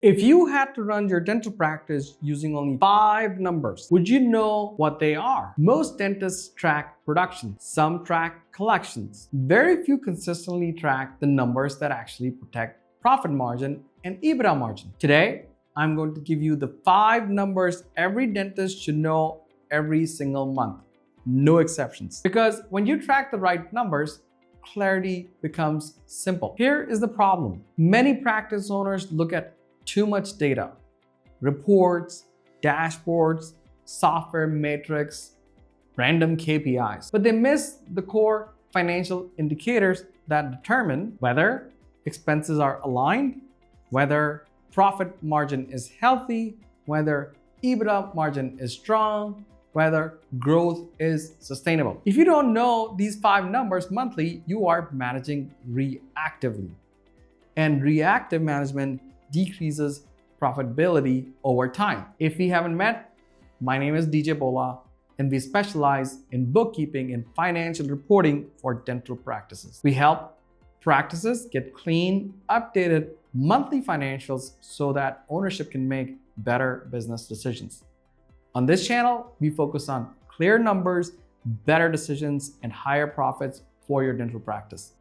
If you had to run your dental practice using only 5 numbers, would you know what they are? Most dentists track production, some track collections. Very few consistently track the numbers that actually protect profit margin and EBITDA margin. Today, I'm going to give you the 5 numbers every dentist should know every single month. No exceptions. Because when you track the right numbers, clarity becomes simple. Here is the problem. Many practice owners look at too much data, reports, dashboards, software metrics, random KPIs, but they miss the core financial indicators that determine whether expenses are aligned, whether profit margin is healthy, whether EBITDA margin is strong, whether growth is sustainable. If you don't know these 5 numbers monthly, you are managing reactively. And reactive management decreases profitability over time. If we haven't met, my name is Bhola, and we specialize in bookkeeping and financial reporting for dental practices. We help practices get clean, updated monthly financials so that ownership can make better business decisions. On this channel, we focus on clear numbers, better decisions, and higher profits for your dental practice.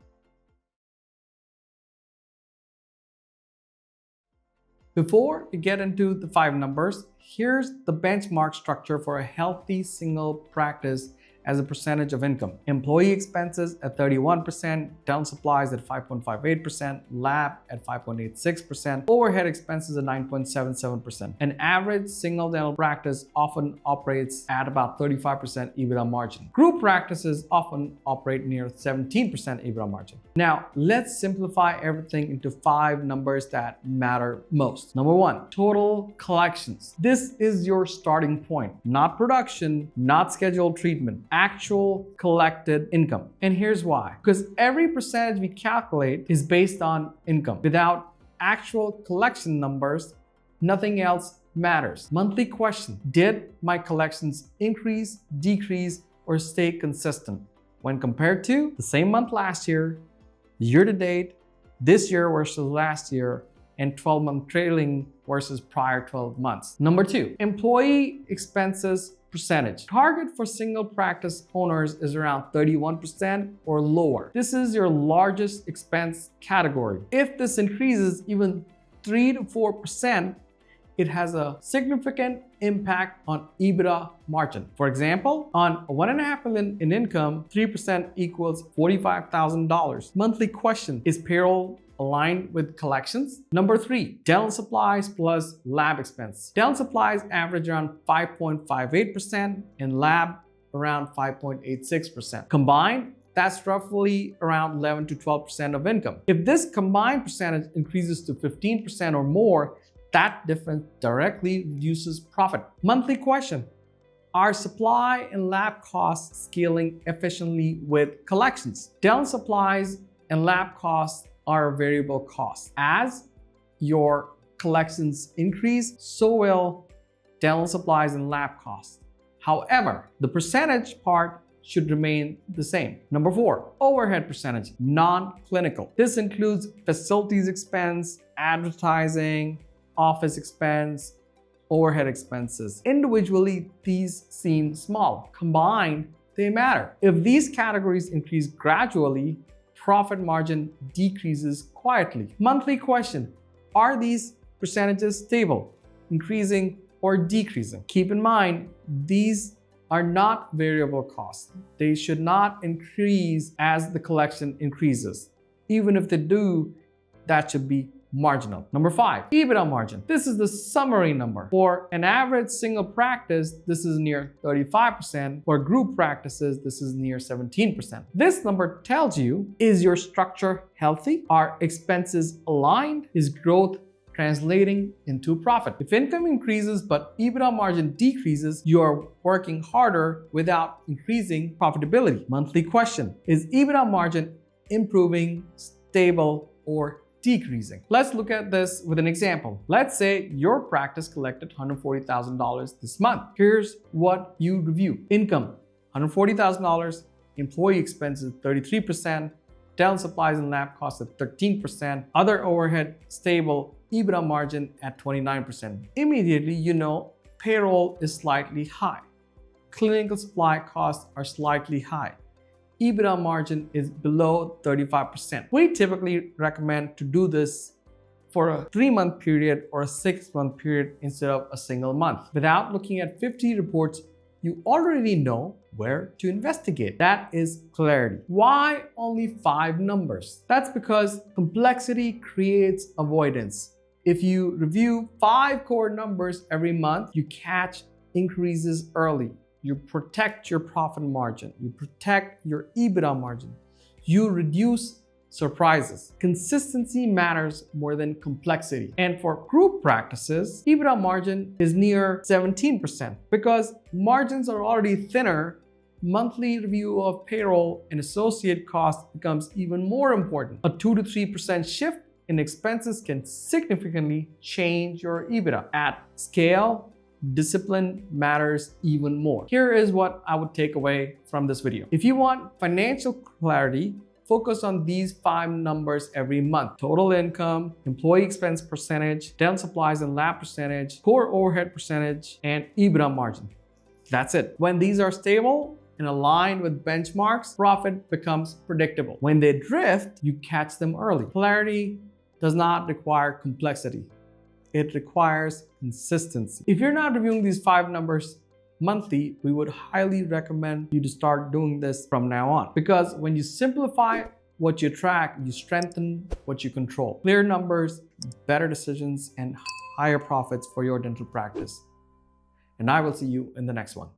Before we get into the 5 numbers, here's the benchmark structure for a healthy single practice as a percentage of income. Employee expenses at 31%, dental supplies at 5.58%, lab at 5.86%, overhead expenses at 9.77%. An average single dental practice often operates at about 35% EBITDA margin. Group practices often operate near 17% EBITDA margin. Now, let's simplify everything into 5 numbers that matter most. Number 1, total collections. This is your starting point, not production, not scheduled treatment, actual collected income. And here's why. Because every percentage we calculate is based on income. Without actual collection numbers, nothing else matters. Monthly question: did my collections increase, decrease, or stay consistent when compared to the same month last year, year to date, this year versus last year, and 12-month trailing versus prior 12 months. Number 2, employee expenses percentage. Target for single practice owners is around 31% or lower. This is your largest expense category. If this increases even 3 to 4%, it has a significant impact on EBITDA margin. For example, on $1.5 million in income, 3% equals $45,000. Monthly question: is payroll aligned with collections? Number 3, dental supplies plus lab expense. Dental supplies average around 5.58% and lab around 5.86%. Combined, that's roughly around 11 to 12% of income. If this combined percentage increases to 15% or more, that difference directly reduces profit. Monthly question: are supply and lab costs scaling efficiently with collections? Dental supplies and lab costs are variable costs. As your collections increase, so will dental supplies and lab costs. However, the percentage part should remain the same. Number 4, overhead percentage, non-clinical. This includes facilities expense, advertising, office expense, overhead expenses. Individually, these seem small. Combined, they matter. If these categories increase gradually, profit margin decreases quietly. Monthly question: are these percentages stable, increasing, or decreasing? Keep in mind, these are not variable costs. They should not increase as the collection increases. Even if they do, that should be marginal. Number 5, EBITDA margin. This is the summary number. For an average single practice, this is near 35%. For group practices, this is near 17%. This number tells you, is your structure healthy? Are expenses aligned? Is growth translating into profit? If income increases but EBITDA margin decreases, you are working harder without increasing profitability. Monthly question: is EBITDA margin improving, stable, or decreasing? Let's look at this with an example. Let's say your practice collected $140,000 this month. Here's what you review. Income, $140,000. Employee expenses, 33%. Dental supplies and lab costs at 13%. Other overhead, stable EBITDA margin at 29%. Immediately, you know payroll is slightly high. Clinical supply costs are slightly high. EBITDA margin is below 35%. We typically recommend to do this for a 3-month period or a 6-month period instead of a single month. Without looking at 50 reports, you already know where to investigate. That is clarity. Why only 5 numbers? That's because complexity creates avoidance. If you review 5 core numbers every month, you catch increases early. You protect your profit margin. You protect your EBITDA margin. You reduce surprises. Consistency matters more than complexity. And for group practices, EBITDA margin is near 17%. Because margins are already thinner, monthly review of payroll and associate costs becomes even more important. A 2 to 3% shift in expenses can significantly change your EBITDA. At scale, discipline matters even more. Here is what I would take away from this video. If you want financial clarity, focus on these 5 numbers every month. Total income, employee expense percentage, dental supplies and lab percentage, core overhead percentage, and EBITDA margin. That's it. When these are stable and aligned with benchmarks, profit becomes predictable. When they drift, you catch them early. Clarity does not require complexity. It requires consistency. If you're not reviewing these 5 numbers monthly, we would highly recommend you to start doing this from now on. Because when you simplify what you track, you strengthen what you control. Clear numbers, better decisions, and higher profits for your dental practice. And I will see you in the next one.